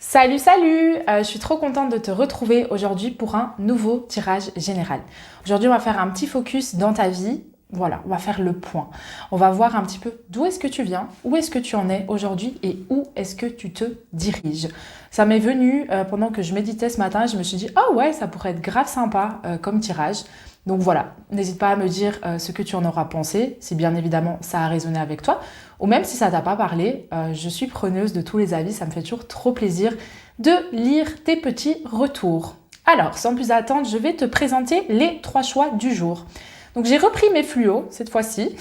Salut, salut! Je suis trop contente de te retrouver aujourd'hui pour un nouveau tirage général. Aujourd'hui, on va faire un petit focus dans ta vie. Voilà, on va faire le point. On va voir un petit peu d'où est-ce que tu viens, où est-ce que tu en es aujourd'hui et où est-ce que tu te diriges. Ça m'est venu pendant que je méditais ce matin et je me suis dit, ah ouais, ça pourrait être grave sympa comme tirage. Donc voilà, n'hésite pas à me dire ce que tu en auras pensé, si bien évidemment ça a résonné avec toi, ou même si ça t'a pas parlé, je suis preneuse de tous les avis, ça me fait toujours trop plaisir de lire tes petits retours. Alors, sans plus attendre, je vais te présenter les 3 choix du jour. Donc j'ai repris mes fluos cette fois-ci.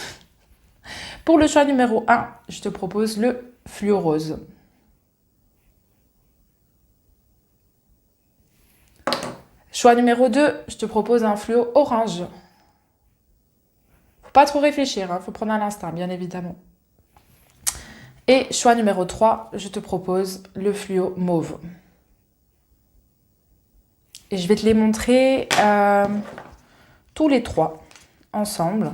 Pour le choix numéro 1, je te propose le fluo rose. Choix numéro 2, je te propose un fluo orange. Faut pas trop réfléchir, faut prendre à l'instinct, bien évidemment. Et choix numéro 3, je te propose le fluo mauve. Et je vais te les montrer tous les 3 ensemble.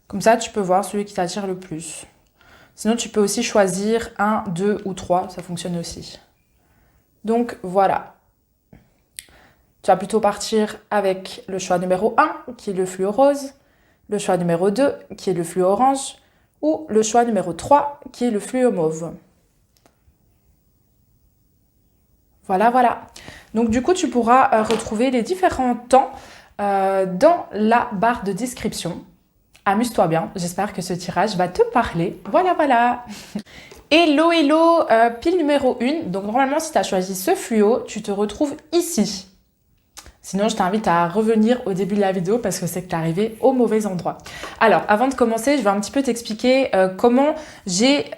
Comme ça, tu peux voir celui qui t'attire le plus. Sinon, tu peux aussi choisir 1, 2 ou 3, ça fonctionne aussi. Donc voilà. Tu vas plutôt partir avec le choix numéro 1, qui est le fluo rose, le choix numéro 2, qui est le fluo orange, ou le choix numéro 3, qui est le fluo mauve. Voilà, voilà. Donc du coup, tu pourras retrouver les différents temps dans la barre de description. Amuse-toi bien, j'espère que ce tirage va te parler. Voilà, voilà. Hello, hello, pile numéro 1. Donc normalement, si tu as choisi ce fluo, tu te retrouves ici. Sinon, je t'invite à revenir au début de la vidéo parce que c'est que tu es arrivé au mauvais endroit. Alors, avant de commencer, je vais un petit peu t'expliquer comment j'ai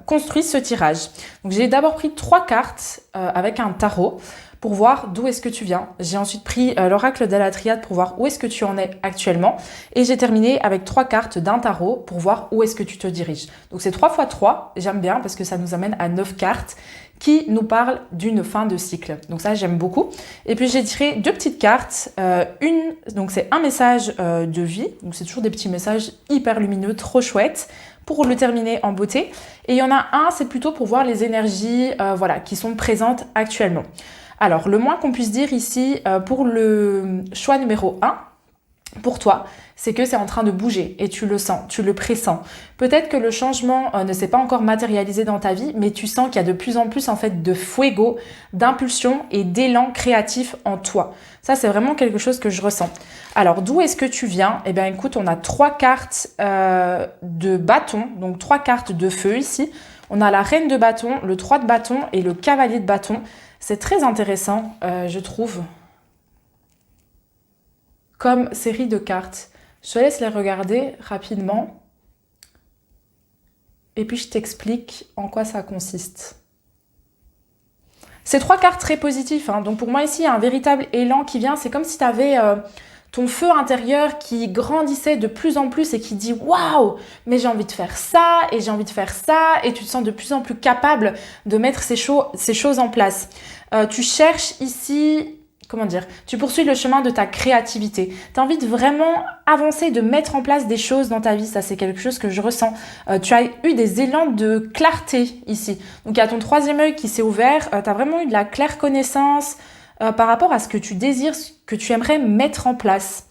construit ce tirage. Donc, j'ai d'abord pris 3 cartes avec un tarot pour voir d'où est-ce que tu viens. J'ai ensuite pris l'oracle de la triade pour voir où est-ce que tu en es actuellement. Et j'ai terminé avec 3 cartes d'un tarot pour voir où est-ce que tu te diriges. Donc, c'est 3 x 3. J'aime bien parce que ça nous amène à 9 cartes qui nous parle d'une fin de cycle. Donc ça, j'aime beaucoup. Et puis, j'ai tiré 2 petites cartes. Donc c'est un message de vie. Donc c'est toujours des petits messages hyper lumineux, trop chouettes, pour le terminer en beauté. Et il y en a un, c'est plutôt pour voir les énergies voilà, qui sont présentes actuellement. Alors, le moins qu'on puisse dire ici, pour le choix numéro 1, pour toi, c'est que c'est en train de bouger et tu le sens, tu le pressens. Peut-être que le changement ne s'est pas encore matérialisé dans ta vie, mais tu sens qu'il y a de plus en plus en fait de fuego, d'impulsion et d'élan créatif en toi. Ça, c'est vraiment quelque chose que je ressens. Alors, d'où est-ce que tu viens? Eh bien, écoute, on a 3 cartes de bâton, donc 3 cartes de feu ici. On a la reine de bâton, le 3 de bâton et le cavalier de bâton. C'est très intéressant, je trouve, comme série de cartes. Je te laisse les regarder rapidement et puis je t'explique en quoi ça consiste. Ces 3 cartes très positives, hein. Donc pour moi ici, il y a un véritable élan qui vient. C'est comme si tu avais ton feu intérieur qui grandissait de plus en plus et qui dit « Waouh, mais j'ai envie de faire ça et j'ai envie de faire ça » et tu te sens de plus en plus capable de mettre ces choses en place. Tu cherches ici... Comment dire? Tu poursuis le chemin de ta créativité. Tu as envie de vraiment avancer, de mettre en place des choses dans ta vie. Ça, c'est quelque chose que je ressens. Tu as eu des élans de clarté ici. Donc, il y a ton 3e œil qui s'est ouvert. Tu as vraiment eu de la claire connaissance par rapport à ce que tu désires, ce que tu aimerais mettre en place.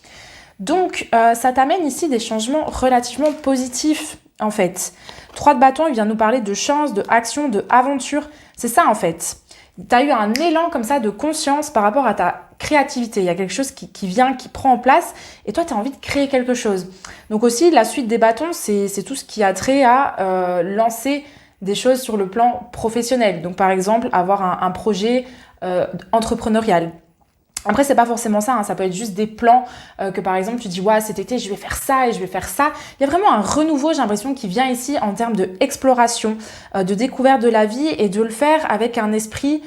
Donc, ça t'amène ici des changements relativement positifs, en fait. 3 de bâton, il vient nous parler de chance, de action, de aventure. C'est ça, en fait. Tu as eu un élan comme ça de conscience par rapport à ta créativité. Il y a quelque chose qui vient, qui prend en place et toi, tu as envie de créer quelque chose. Donc aussi, la suite des bâtons, c'est tout ce qui a trait à lancer des choses sur le plan professionnel. Donc par exemple, avoir un projet entrepreneurial. Après, c'est pas forcément ça, hein. Ça peut être juste des plans que par exemple, tu dis « Ouais, cet été, je vais faire ça et je vais faire ça ». Il y a vraiment un renouveau, j'ai l'impression, qui vient ici en termes d'exploration, de découverte de la vie et de le faire avec un esprit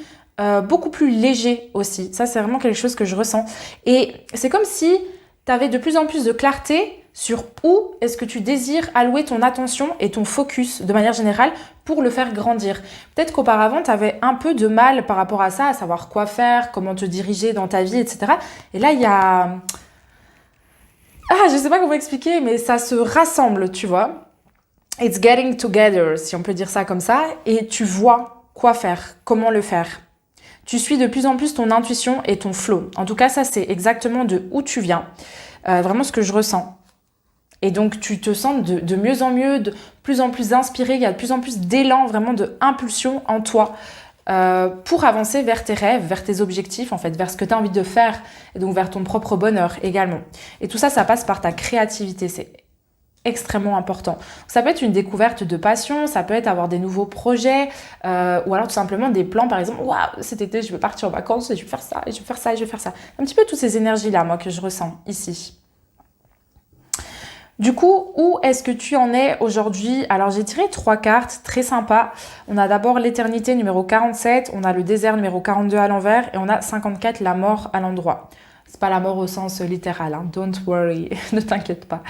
beaucoup plus léger aussi. Ça, c'est vraiment quelque chose que je ressens. Et c'est comme si tu avais de plus en plus de clarté sur où est-ce que tu désires allouer ton attention et ton focus de manière générale pour le faire grandir. Peut-être qu'auparavant, tu avais un peu de mal par rapport à ça, à savoir quoi faire, comment te diriger dans ta vie, etc. Et là, il y a... je sais pas comment expliquer, mais ça se rassemble, tu vois. It's getting together, si on peut dire ça comme ça. Et tu vois quoi faire, comment le faire. Tu suis de plus en plus ton intuition et ton flow. En tout cas, ça, c'est exactement de où tu viens. Vraiment ce que je ressens. Et donc, tu te sens de mieux en mieux, de plus en plus inspiré. Il y a de plus en plus d'élan, vraiment de impulsion en toi pour avancer vers tes rêves, vers tes objectifs, en fait, vers ce que tu as envie de faire. Et donc, vers ton propre bonheur également. Et tout ça, ça passe par ta créativité. C'est extrêmement important. Ça peut être une découverte de passion, ça peut être avoir des nouveaux projets, ou alors tout simplement des plans, par exemple, waouh, cet été je vais partir en vacances et je vais faire ça, et je vais faire ça, et je vais faire ça. Un petit peu toutes ces énergies-là, moi, que je ressens ici. Du coup, où est-ce que tu en es aujourd'hui? Alors, j'ai tiré 3 cartes très sympas. On a d'abord l'éternité numéro 47, on a le désert numéro 42 à l'envers, et on a 54, la mort à l'endroit. C'est pas la mort au sens littéral, hein. Don't worry, ne t'inquiète pas.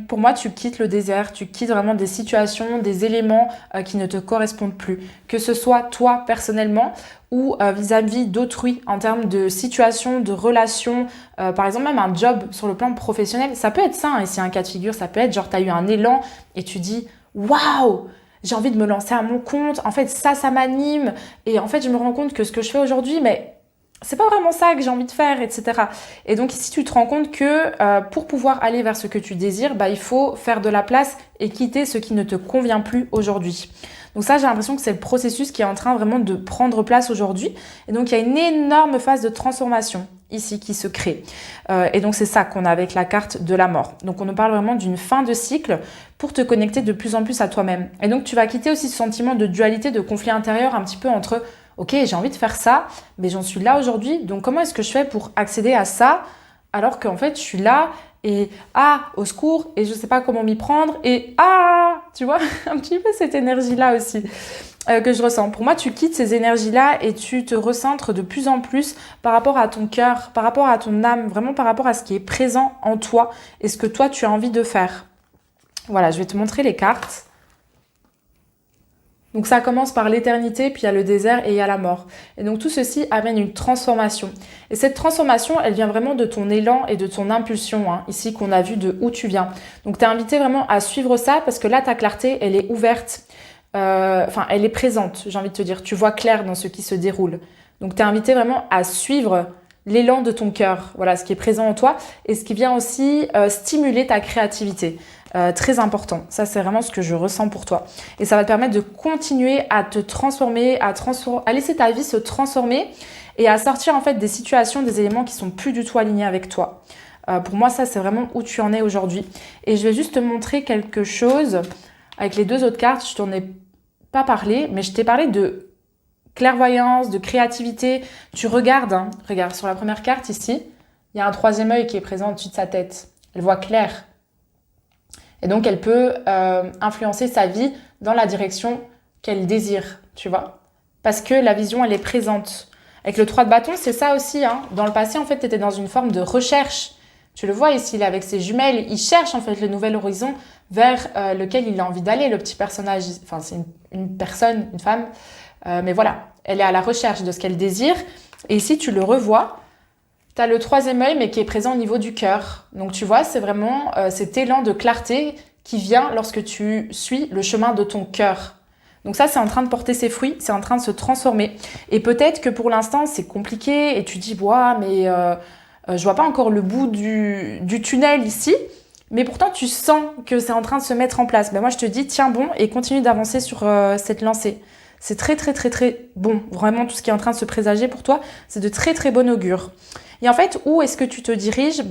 Pour moi, tu quittes le désert, tu quittes vraiment des situations, des éléments qui ne te correspondent plus. Que ce soit toi personnellement ou vis-à-vis d'autrui en termes de situation, de relation, par exemple même un job sur le plan professionnel. Ça peut être ça, hein, ici un cas de figure, ça peut être genre tu as eu un élan et tu dis « Waouh !» J'ai envie de me lancer à mon compte. En fait, ça m'anime. Et en fait, je me rends compte que ce que je fais aujourd'hui, mais c'est pas vraiment ça que j'ai envie de faire, etc. Et donc ici, tu te rends compte que pour pouvoir aller vers ce que tu désires, il faut faire de la place et quitter ce qui ne te convient plus aujourd'hui. Donc ça, j'ai l'impression que c'est le processus qui est en train vraiment de prendre place aujourd'hui. Et donc, il y a une énorme phase de transformation ici qui se crée. Et donc, c'est ça qu'on a avec la carte de la mort. Donc, on nous parle vraiment d'une fin de cycle pour te connecter de plus en plus à toi-même. Et donc, tu vas quitter aussi ce sentiment de dualité, de conflit intérieur un petit peu entre ok, j'ai envie de faire ça, mais j'en suis là aujourd'hui, donc comment est-ce que je fais pour accéder à ça alors qu'en fait je suis là et au secours et je sais pas comment m'y prendre et tu vois, un petit peu cette énergie-là aussi que je ressens. Pour moi, tu quittes ces énergies-là et tu te recentres de plus en plus par rapport à ton cœur, par rapport à ton âme, vraiment par rapport à ce qui est présent en toi et ce que toi tu as envie de faire. Voilà, je vais te montrer les cartes. Donc ça commence par l'éternité, puis il y a le désert et il y a la mort. Et donc tout ceci amène une transformation. Et cette transformation, elle vient vraiment de ton élan et de ton impulsion, hein, ici qu'on a vu de où tu viens. Donc tu es invité vraiment à suivre ça parce que là, ta clarté, elle est ouverte. Elle est présente, j'ai envie de te dire. Tu vois clair dans ce qui se déroule. Donc tu es invité vraiment à suivre l'élan de ton cœur, voilà, ce qui est présent en toi et ce qui vient aussi stimuler ta créativité. Très important, ça c'est vraiment ce que je ressens pour toi et ça va te permettre de continuer à te transformer, à laisser ta vie se transformer et à sortir en fait des situations, des éléments qui sont plus du tout alignés avec toi. Pour moi ça c'est vraiment où tu en es aujourd'hui et je vais juste te montrer quelque chose avec les 2 autres cartes. Je t'en ai pas parlé mais je t'ai parlé de clairvoyance, de créativité. Tu regardes, hein, regarde sur la première carte ici, il y a un 3e œil qui est présent au-dessus de sa tête. Elle voit clair. Et donc, elle peut influencer sa vie dans la direction qu'elle désire, tu vois. Parce que la vision, elle est présente. Avec le 3 de bâton, c'est ça aussi. Hein. Dans le passé, en fait, tu étais dans une forme de recherche. Tu le vois ici, là, avec ses jumelles. Il cherche, en fait, le nouvel horizon vers lequel il a envie d'aller, le petit personnage. Enfin, c'est une personne, une femme. Mais voilà, elle est à la recherche de ce qu'elle désire. Et ici, tu le revois. Tu as le 3e œil, mais qui est présent au niveau du cœur. Donc, tu vois, c'est vraiment cet élan de clarté qui vient lorsque tu suis le chemin de ton cœur. Donc ça, c'est en train de porter ses fruits, c'est en train de se transformer. Et peut-être que pour l'instant, c'est compliqué et tu dis « Ouais, mais je vois pas encore le bout du tunnel ici. » Mais pourtant, tu sens que c'est en train de se mettre en place. Ben moi, je te dis « Tiens bon » et continue d'avancer sur cette lancée. C'est très, très, très, très bon. Vraiment, tout ce qui est en train de se présager pour toi, c'est de très, très bon augure. Et en fait, où est-ce que tu te diriges?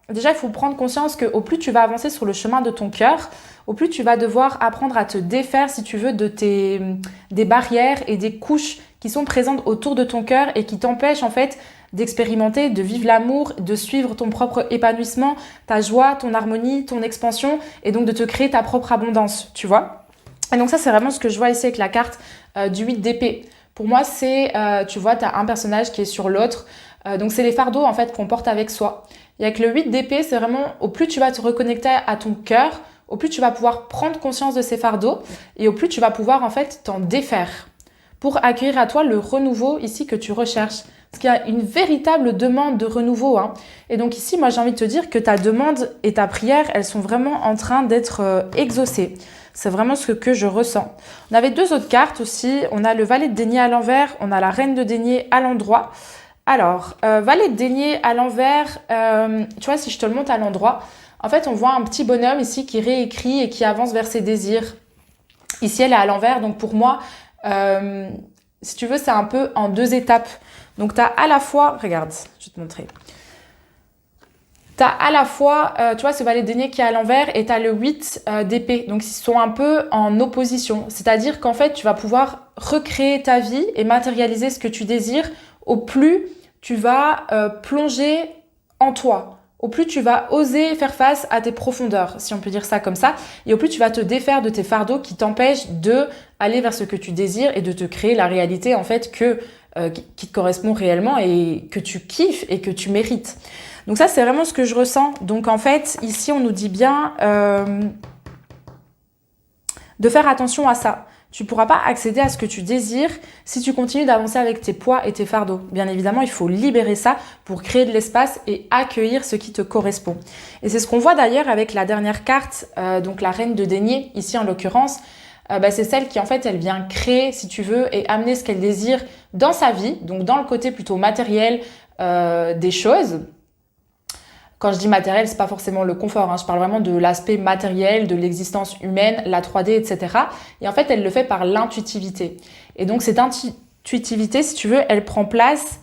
Déjà, il faut prendre conscience qu'au plus tu vas avancer sur le chemin de ton cœur, au plus tu vas devoir apprendre à te défaire, si tu veux, des barrières et des couches qui sont présentes autour de ton cœur et qui t'empêchent en fait d'expérimenter, de vivre l'amour, de suivre ton propre épanouissement, ta joie, ton harmonie, ton expansion et donc de te créer ta propre abondance, tu vois. Et donc ça, c'est vraiment ce que je vois ici avec la carte du 8 d'épée. Pour moi, c'est, tu vois, tu as un personnage qui est sur l'autre. Donc, c'est les fardeaux, en fait, qu'on porte avec soi. Et avec le 8 d'épée, c'est vraiment, au plus tu vas te reconnecter à ton cœur, au plus tu vas pouvoir prendre conscience de ces fardeaux et au plus tu vas pouvoir, en fait, t'en défaire pour accueillir à toi le renouveau ici que tu recherches. Parce qu'il y a une véritable demande de renouveau, hein. Et donc ici, moi, j'ai envie de te dire que ta demande et ta prière, elles sont vraiment en train d'être exaucées. C'est vraiment ce que je ressens. On avait 2 autres cartes aussi. On a le valet de denier à l'envers. On a la reine de denier à l'endroit. Alors, valet de denier à l'envers, tu vois, si je te le montre à l'endroit, en fait, on voit un petit bonhomme ici qui réécrit et qui avance vers ses désirs. Ici, elle est à l'envers. Donc pour moi, si tu veux, c'est un peu en 2 étapes. Donc, tu as à la fois, regarde, je vais te montrer. Tu as à la fois, tu vois, ce valet de denier qui est à l'envers et tu as le 8 d'épée. Donc, ils sont un peu en opposition. C'est-à-dire qu'en fait, tu vas pouvoir recréer ta vie et matérialiser ce que tu désires au plus tu vas plonger en toi. Au plus tu vas oser faire face à tes profondeurs, si on peut dire ça comme ça, et au plus tu vas te défaire de tes fardeaux qui t'empêchent de aller vers ce que tu désires et de te créer la réalité en fait qui te correspond réellement et que tu kiffes et que tu mérites. Donc ça, c'est vraiment ce que je ressens. Donc en fait, ici, on nous dit bien de faire attention à ça. Tu ne pourras pas accéder à ce que tu désires si tu continues d'avancer avec tes poids et tes fardeaux. Bien évidemment, il faut libérer ça pour créer de l'espace et accueillir ce qui te correspond. Et c'est ce qu'on voit d'ailleurs avec la dernière carte, donc la reine de denier, ici en l'occurrence. C'est celle qui en fait, elle vient créer, si tu veux, et amener ce qu'elle désire dans sa vie, donc dans le côté plutôt matériel des choses. Quand je dis matériel, c'est pas forcément le confort, hein. Je parle vraiment de l'aspect matériel, de l'existence humaine, la 3D, etc. Et en fait, elle le fait par l'intuitivité. Et donc, cette intuitivité, si tu veux, elle prend place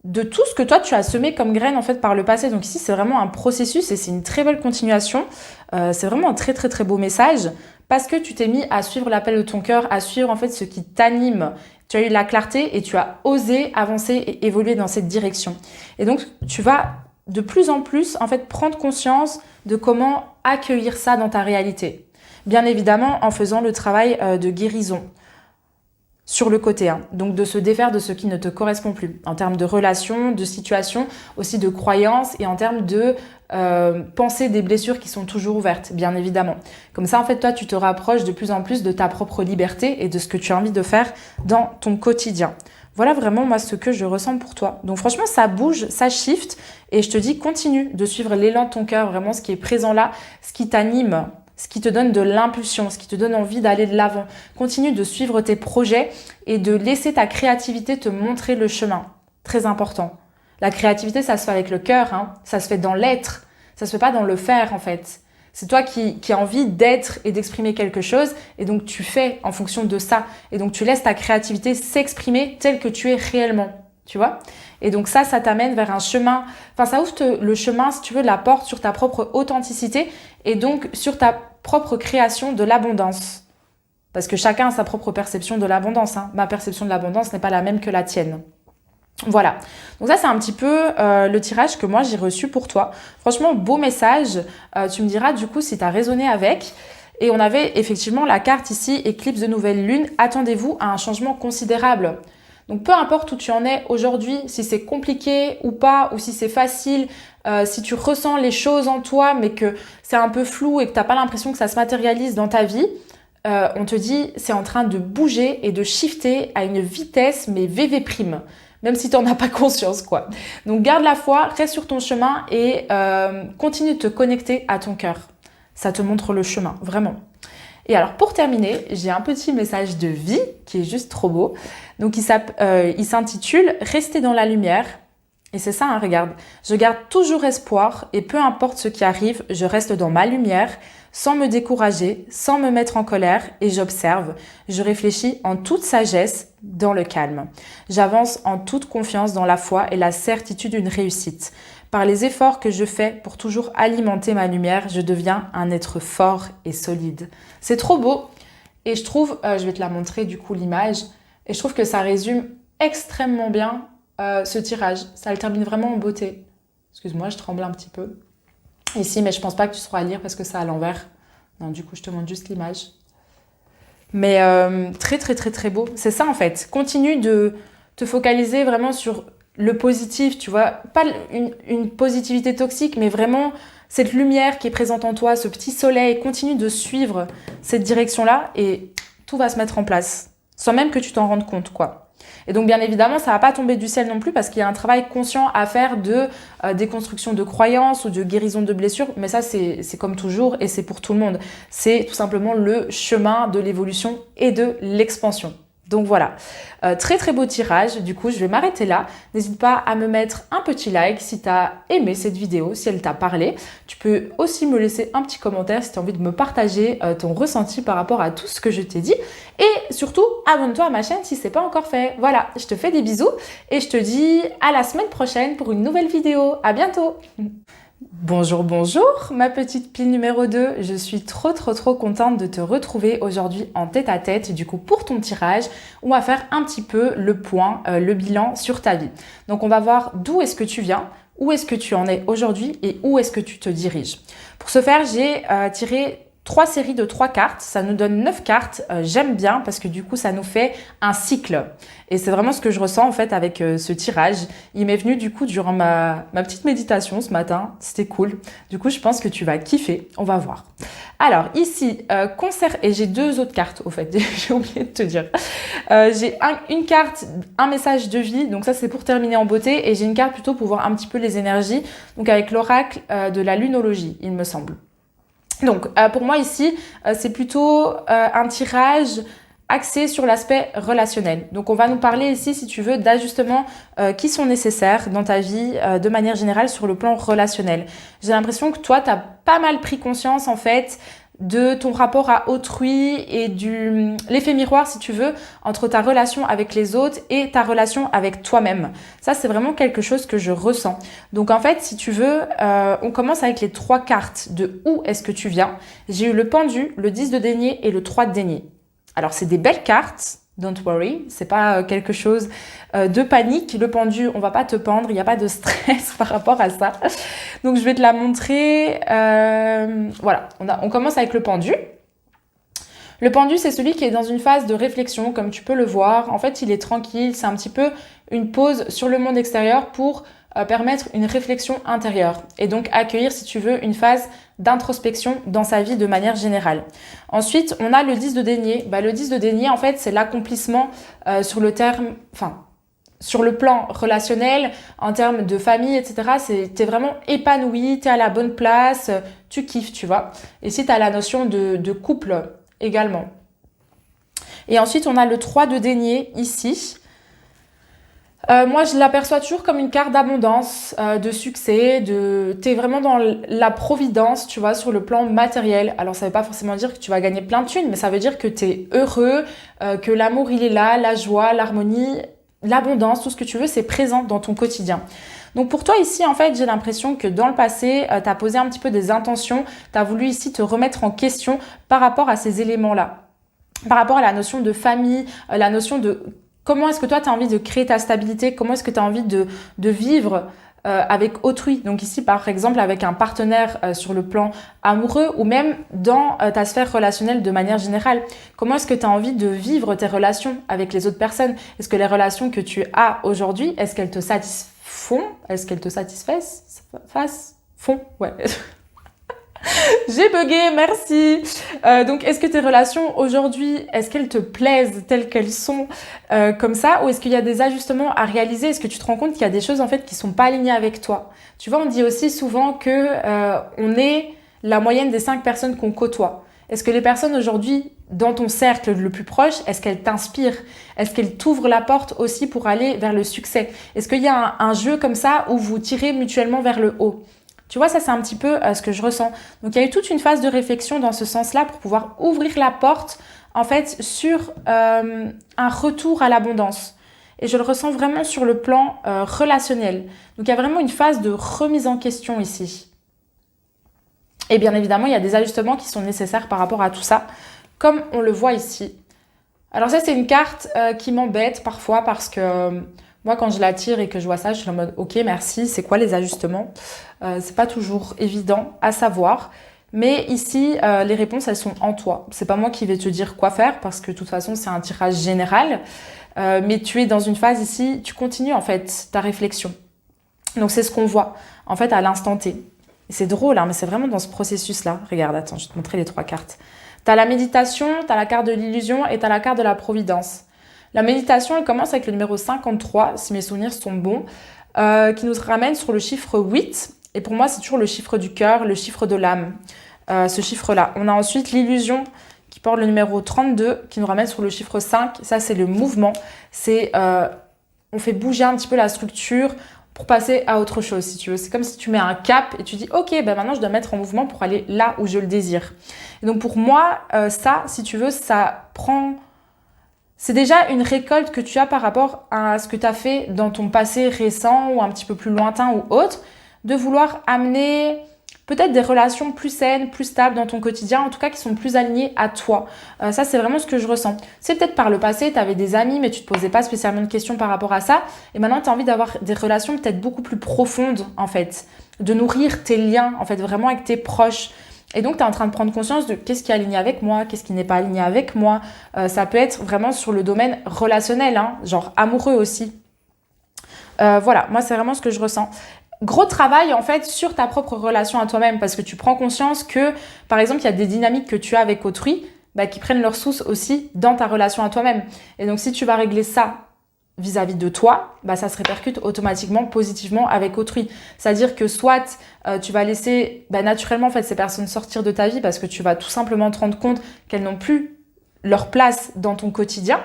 de tout ce que toi, tu as semé comme graine en fait par le passé. Donc ici, c'est vraiment un processus et c'est une très belle continuation. C'est vraiment un très, très, très beau message parce que tu t'es mis à suivre l'appel de ton cœur, à suivre en fait ce qui t'anime. Tu as eu de la clarté et tu as osé avancer et évoluer dans cette direction. Et donc, tu vas de plus en plus, en fait, prendre conscience de comment accueillir ça dans ta réalité. Bien évidemment, en faisant le travail de guérison sur le côté, hein. Donc de se défaire de ce qui ne te correspond plus, en termes de relations, de situations, aussi de croyances et en termes de pensées des blessures qui sont toujours ouvertes, bien évidemment. Comme ça, en fait, toi, tu te rapproches de plus en plus de ta propre liberté et de ce que tu as envie de faire dans ton quotidien. Voilà vraiment moi ce que je ressens pour toi. Donc franchement, ça bouge, ça shift et je te dis continue de suivre l'élan de ton cœur, vraiment ce qui est présent là, ce qui t'anime, ce qui te donne de l'impulsion, ce qui te donne envie d'aller de l'avant. Continue de suivre tes projets et de laisser ta créativité te montrer le chemin. Très important. La créativité, ça se fait avec le cœur, hein. Ça se fait dans l'être, ça se fait pas dans le faire en fait. C'est toi qui as envie d'être et d'exprimer quelque chose et donc tu fais en fonction de ça. Et donc tu laisses ta créativité s'exprimer telle que tu es réellement, tu vois. Et donc ça t'amène vers un chemin, enfin ça ouvre le chemin, si tu veux, la porte sur ta propre authenticité et donc sur ta propre création de l'abondance. Parce que chacun a sa propre perception de l'abondance, hein. Ma perception de l'abondance n'est pas la même que la tienne. Voilà, donc ça c'est un petit peu le tirage que moi j'ai reçu pour toi. Franchement, beau message, tu me diras du coup si tu as résonné avec. Et on avait effectivement la carte ici, éclipse de nouvelle lune, attendez-vous à un changement considérable. Donc peu importe où tu en es aujourd'hui, si c'est compliqué ou pas, ou si c'est facile, si tu ressens les choses en toi mais que c'est un peu flou et que tu n'as pas l'impression que ça se matérialise dans ta vie, on te dit c'est en train de bouger et de shifter à une vitesse mais VV prime. Même si tu n'en as pas conscience, quoi. Donc, garde la foi, reste sur ton chemin et continue de te connecter à ton cœur. Ça te montre le chemin, vraiment. Et alors, pour terminer, j'ai un petit message de vie qui est juste trop beau. Donc, il s'intitule « Rester dans la lumière ». Et c'est ça, hein, regarde. Je garde toujours espoir et peu importe ce qui arrive, je reste dans ma lumière, sans me décourager, sans me mettre en colère et j'observe. Je réfléchis en toute sagesse, dans le calme. J'avance en toute confiance dans la foi et la certitude d'une réussite. Par les efforts que je fais pour toujours alimenter ma lumière, je deviens un être fort et solide. C'est trop beau et je trouve, je vais te la montrer du coup l'image, et je trouve que ça résume extrêmement bien ce tirage. Ça le termine vraiment en beauté. Excuse-moi, je tremble un petit peu. Ici, mais je pense pas que tu sauras lire parce que c'est à l'envers. Non, du coup, je te montre juste l'image. Mais très, très, très, très beau. C'est ça, en fait. Continue de te focaliser vraiment sur le positif, tu vois. Pas une positivité toxique, mais vraiment cette lumière qui est présente en toi, ce petit soleil. Continue de suivre cette direction-là et tout va se mettre en place. Sans même que tu t'en rendes compte, quoi. Et donc, bien évidemment, ça va pas tomber du ciel non plus parce qu'il y a un travail conscient à faire de déconstruction de croyances ou de guérison de blessures. Mais ça, c'est comme toujours et c'est pour tout le monde. C'est tout simplement le chemin de l'évolution et de l'expansion. Donc voilà, très très beau tirage, du coup je vais m'arrêter là. N'hésite pas à me mettre un petit like si tu as aimé cette vidéo, si elle t'a parlé. Tu peux aussi me laisser un petit commentaire si tu as envie de me partager ton ressenti par rapport à tout ce que je t'ai dit. Et surtout, abonne-toi à ma chaîne si ce n'est pas encore fait. Voilà, je te fais des bisous et je te dis à la semaine prochaine pour une nouvelle vidéo. À bientôt. Bonjour, bonjour, ma petite pile numéro 2. Je suis trop contente de te retrouver aujourd'hui en tête-à-tête, du coup pour ton tirage, on va faire un petit peu le point, le bilan sur ta vie. Donc on va voir d'où est-ce que tu viens, où est-ce que tu en es aujourd'hui et où est-ce que tu te diriges. Pour ce faire, j'ai tiré 3 séries de 3 cartes, ça nous donne 9 cartes, j'aime bien parce que du coup ça nous fait un cycle et c'est vraiment ce que je ressens en fait avec ce tirage. Il m'est venu du coup durant ma petite méditation ce matin, c'était cool, du coup je pense que tu vas kiffer, on va voir. Alors ici, concert, et j'ai 2 autres cartes au fait, j'ai oublié de te dire. J'ai une carte, un message de vie, donc ça c'est pour terminer en beauté, et j'ai une carte plutôt pour voir un petit peu les énergies, donc avec l'oracle de la lunologie il me semble. Donc, pour moi ici, c'est plutôt un tirage axé sur l'aspect relationnel. Donc, on va nous parler ici, si tu veux, d'ajustements qui sont nécessaires dans ta vie de manière générale sur le plan relationnel. J'ai l'impression que toi, tu as pas mal pris conscience, en fait, de ton rapport à autrui et l'effet miroir, si tu veux, entre ta relation avec les autres et ta relation avec toi-même. Ça, c'est vraiment quelque chose que je ressens. Donc, en fait, si tu veux, on commence avec les 3 cartes de où est-ce que tu viens. J'ai eu le pendu, le 10 de denier et le 3 de denier. Alors, c'est des belles cartes. Don't worry, c'est pas quelque chose de panique. Le pendu, on va pas te pendre, il n'y a pas de stress par rapport à ça. Donc je vais te la montrer. Voilà, on commence avec le pendu. Le pendu, c'est celui qui est dans une phase de réflexion, comme tu peux le voir. En fait, il est tranquille, c'est un petit peu une pause sur le monde extérieur pour permettre une réflexion intérieure et donc accueillir, si tu veux, une phase d'introspection dans sa vie de manière générale. Ensuite, on a le 10 de denier. Le 10 de denier, en fait, c'est l'accomplissement sur le plan relationnel, en termes de famille, etc. T'es vraiment épanoui, t'es à la bonne place, tu kiffes, tu vois. Et si t'as la notion de couple également. Et ensuite, on a le 3 de denier ici. Moi, je l'aperçois toujours comme une carte d'abondance, de succès, t'es vraiment dans la providence, tu vois, sur le plan matériel. Alors, ça veut pas forcément dire que tu vas gagner plein de thunes, mais ça veut dire que t'es heureux, que l'amour, il est là, la joie, l'harmonie, l'abondance, tout ce que tu veux, c'est présent dans ton quotidien. Donc pour toi ici, en fait, j'ai l'impression que dans le passé, tu as posé un petit peu des intentions, tu as voulu ici te remettre en question par rapport à ces éléments-là, par rapport à la notion de famille, la notion de comment est-ce que toi, tu as envie de créer ta stabilité, comment est-ce que tu as envie de vivre avec autrui. Donc ici, par exemple, avec un partenaire sur le plan amoureux ou même dans ta sphère relationnelle de manière générale. Comment est-ce que tu as envie de vivre tes relations avec les autres personnes? Est-ce que les relations que tu as aujourd'hui, est-ce qu'elles te satisfont? Est-ce qu'elles te satisfassent? Font? Ouais. J'ai bugué, merci. Donc, est-ce que tes relations aujourd'hui, est-ce qu'elles te plaisent telles qu'elles sont comme ça, ou est-ce qu'il y a des ajustements à réaliser? Est-ce que tu te rends compte qu'il y a des choses en fait qui sont pas alignées avec toi? Tu vois, on dit aussi souvent que on est la moyenne des 5 personnes qu'on côtoie. Est-ce que les personnes aujourd'hui dans ton cercle le plus proche, est-ce qu'elles t'inspirent? Est-ce qu'elles t'ouvrent la porte aussi pour aller vers le succès? Est-ce qu'il y a un jeu comme ça où vous tirez mutuellement vers le haut? Tu vois, ça c'est un petit peu ce que je ressens. Donc il y a eu toute une phase de réflexion dans ce sens-là pour pouvoir ouvrir la porte en fait sur un retour à l'abondance. Et je le ressens vraiment sur le plan relationnel. Donc il y a vraiment une phase de remise en question ici. Et bien évidemment, il y a des ajustements qui sont nécessaires par rapport à tout ça, comme on le voit ici. Alors ça, c'est une carte qui m'embête parfois parce que moi, quand je la tire et que je vois ça, je suis en mode « Ok, merci, c'est quoi les ajustements ?» C'est pas toujours évident à savoir. Mais ici, les réponses, elles sont en toi. C'est pas moi qui vais te dire quoi faire parce que de toute façon, c'est un tirage général. Mais tu es dans une phase ici, tu continues en fait ta réflexion. Donc, c'est ce qu'on voit en fait à l'instant T. Et c'est drôle, hein, mais c'est vraiment dans ce processus-là. Regarde, attends, je vais te montrer les 3 cartes. Tu as la méditation, tu as la carte de l'illusion et tu as la carte de la providence. La méditation, elle commence avec le numéro 53, si mes souvenirs sont bons, qui nous ramène sur le chiffre 8. Et pour moi, c'est toujours le chiffre du cœur, le chiffre de l'âme, ce chiffre-là. On a ensuite l'illusion qui porte le numéro 32, qui nous ramène sur le chiffre 5. Ça, c'est le mouvement. On fait bouger un petit peu la structure pour passer à autre chose, si tu veux. C'est comme si tu mets un cap et tu dis, ok, ben maintenant, je dois mettre en mouvement pour aller là où je le désire. Et donc, pour moi, ça, si tu veux, c'est déjà une récolte que tu as par rapport à ce que tu as fait dans ton passé récent ou un petit peu plus lointain ou autre, de vouloir amener peut-être des relations plus saines, plus stables dans ton quotidien, en tout cas qui sont plus alignées à toi. Ça, c'est vraiment ce que je ressens. C'est peut-être par le passé, tu avais des amis, mais tu te posais pas spécialement de questions par rapport à ça. Et maintenant, tu as envie d'avoir des relations peut-être beaucoup plus profondes, en fait. De nourrir tes liens, en fait, vraiment avec tes proches. Et donc, tu es en train de prendre conscience de qu'est-ce qui est aligné avec moi, qu'est-ce qui n'est pas aligné avec moi. Ça peut être vraiment sur le domaine relationnel, hein, genre amoureux aussi. Voilà, moi, c'est vraiment ce que je ressens. Gros travail en fait sur ta propre relation à toi-même parce que tu prends conscience que par exemple il y a des dynamiques que tu as avec autrui qui prennent leur source aussi dans ta relation à toi-même. Et donc si tu vas régler ça vis-à-vis de toi, ça se répercute automatiquement positivement avec autrui. C'est-à-dire que soit tu vas laisser naturellement en fait ces personnes sortir de ta vie parce que tu vas tout simplement te rendre compte qu'elles n'ont plus leur place dans ton quotidien,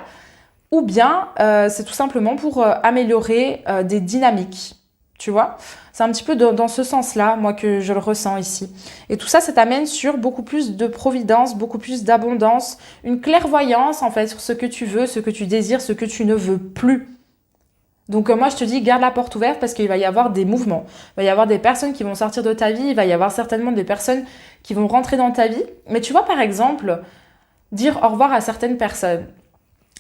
ou bien c'est tout simplement pour améliorer des dynamiques. Tu vois, c'est un petit peu dans ce sens-là, moi, que je le ressens ici. Et tout ça, ça t'amène sur beaucoup plus de providence, beaucoup plus d'abondance, une clairvoyance, en fait, sur ce que tu veux, ce que tu désires, ce que tu ne veux plus. Donc, moi, je te dis, garde la porte ouverte parce qu'il va y avoir des mouvements. Il va y avoir des personnes qui vont sortir de ta vie. Il va y avoir certainement des personnes qui vont rentrer dans ta vie. Mais tu vois, par exemple, dire au revoir à certaines personnes.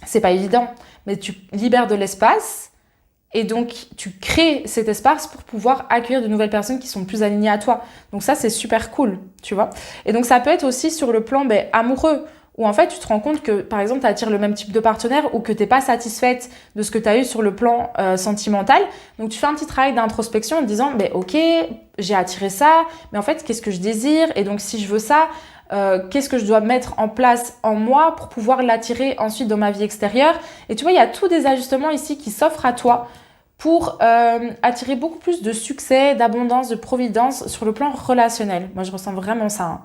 C'est pas évident, mais tu libères de l'espace. Et donc, tu crées cet espace pour pouvoir accueillir de nouvelles personnes qui sont plus alignées à toi. Donc ça, c'est super cool, tu vois. Et donc, ça peut être aussi sur le plan amoureux, où en fait, tu te rends compte que, par exemple, tu attires le même type de partenaire ou que tu n'es pas satisfaite de ce que tu as eu sur le plan sentimental. Donc, tu fais un petit travail d'introspection en te disant, ok, j'ai attiré ça, mais en fait, qu'est-ce que je désire? Et donc, si je veux ça, qu'est-ce que je dois mettre en place en moi pour pouvoir l'attirer ensuite dans ma vie extérieure? Et tu vois, il y a tous des ajustements ici qui s'offrent à toi pour attirer beaucoup plus de succès, d'abondance, de providence sur le plan relationnel. Moi, je ressens vraiment ça. Hein.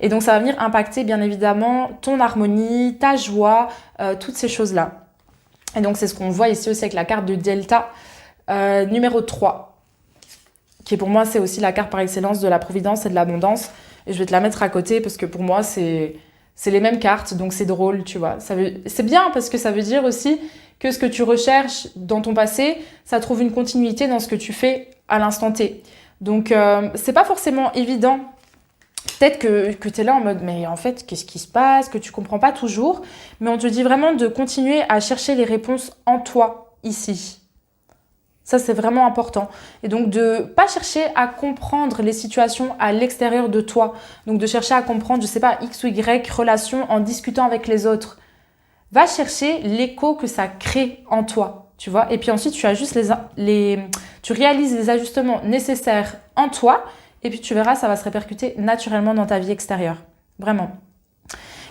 Et donc, ça va venir impacter, bien évidemment, ton harmonie, ta joie, toutes ces choses-là. Et donc, c'est ce qu'on voit ici aussi avec la carte de Delta, numéro 3, qui pour moi, c'est aussi la carte par excellence de la providence et de l'abondance. Et je vais te la mettre à côté parce que pour moi, c'est les mêmes cartes, donc c'est drôle, tu vois. C'est bien parce que ça veut dire aussi que ce que tu recherches dans ton passé, ça trouve une continuité dans ce que tu fais à l'instant T. Donc, c'est pas forcément évident. Peut-être que tu es là en mode, mais en fait, qu'est-ce qui se passe? Que tu comprends pas toujours. Mais on te dit vraiment de continuer à chercher les réponses en toi, ici. Ça, c'est vraiment important. Et donc, de pas chercher à comprendre les situations à l'extérieur de toi. Donc, de chercher à comprendre, je sais pas, X ou Y relation en discutant avec les autres. Va chercher l'écho que ça crée en toi, tu vois. Et puis ensuite, tu ajustes tu réalises les ajustements nécessaires en toi. Et puis, tu verras, ça va se répercuter naturellement dans ta vie extérieure. Vraiment.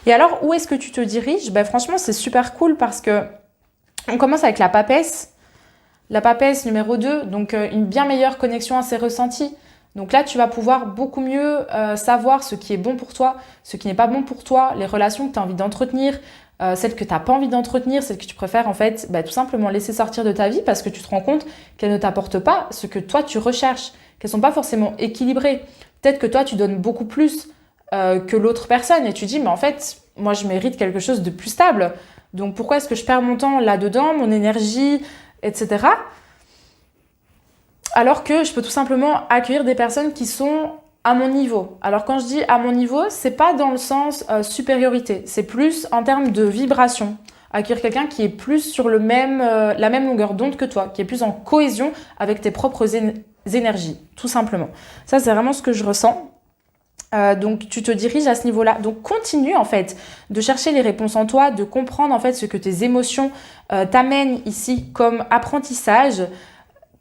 Et alors, où est-ce que tu te diriges? Franchement, c'est super cool parce que on commence avec la papesse. La papesse numéro 2, donc une bien meilleure connexion à ses ressentis. Donc là, tu vas pouvoir beaucoup mieux savoir ce qui est bon pour toi, ce qui n'est pas bon pour toi, les relations que tu as envie d'entretenir, celles que tu n'as pas envie d'entretenir, celles que tu préfères en fait tout simplement laisser sortir de ta vie parce que tu te rends compte qu'elles ne t'apportent pas ce que toi tu recherches, qu'elles ne sont pas forcément équilibrées. Peut-être que toi, tu donnes beaucoup plus que l'autre personne et tu dis, mais en fait, moi, je mérite quelque chose de plus stable. Donc pourquoi est-ce que je perds mon temps là-dedans, mon énergie, etc. Alors que je peux tout simplement accueillir des personnes qui sont à mon niveau. Alors quand je dis à mon niveau, c'est pas dans le sens supériorité, c'est plus en termes de vibration. Accueillir quelqu'un qui est plus sur la même longueur d'onde que toi, qui est plus en cohésion avec tes propres énergies, tout simplement. Ça, c'est vraiment ce que je ressens. Donc tu te diriges à ce niveau-là. Donc continue en fait de chercher les réponses en toi, de comprendre en fait ce que tes émotions t'amènent ici comme apprentissage